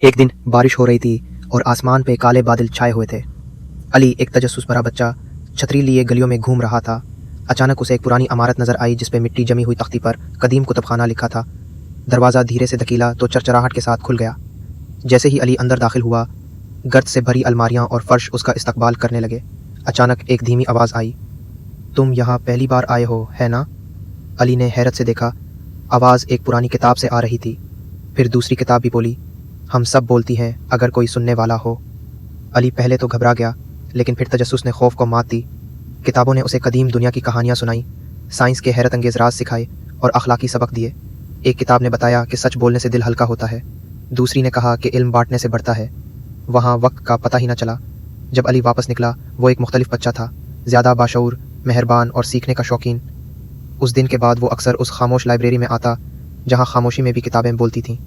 एक दिन बारिश हो रही थी और आसमान पे काले बादल छाए हुए थे। अली, एक तजस्सुस भरा बच्चा, छतरी लिए गलियों में घूम रहा था। अचानक उसे एक पुरानी इमारत नज़र आई जिस पे मिट्टी जमी हुई तख्ती पर कदीम कुतुबखाना लिखा था। दरवाज़ा धीरे से धकीला तो चरचराहट के साथ खुल गया। जैसे ही अली अंदर दाखिल हुआ, गर्द से भरी अलमारियाँ और फर्श उसका इस्तकबाल करने लगे। अचानक एक धीमी आवाज़ आई, तुम यहाँ पहली बार आए हो, है ना? अली ने हैरत से देखा। आवाज़ एक पुरानी किताब से आ रही थी। फिर दूसरी किताब भी बोली, हम सब बोलती हैं अगर कोई सुनने वाला हो। अली पहले तो घबरा गया, लेकिन फिर तजस्सुस ने खौफ को मात दी। किताबों ने उसे कदीम दुनिया की कहानियाँ सुनाई, साइंस के हैरत अंगेज़ राज सिखाए और अखलाकी सबक दिए। एक किताब ने बताया कि सच बोलने से दिल हल्का होता है। दूसरी ने कहा कि इल्म बांटने से बढ़ता है। वहाँ वक्त का पता ही न चला। जब अली वापस निकला, वो एक मुख्तलिफ बच्चा था, ज़्यादा बाशऊर, मेहरबान और सीखने का शौकीन। उस दिन के बाद वो अक्सर उस खामोश लाइब्रेरी में आता जहाँ खामोशी में भी किताबें बोलती थीं।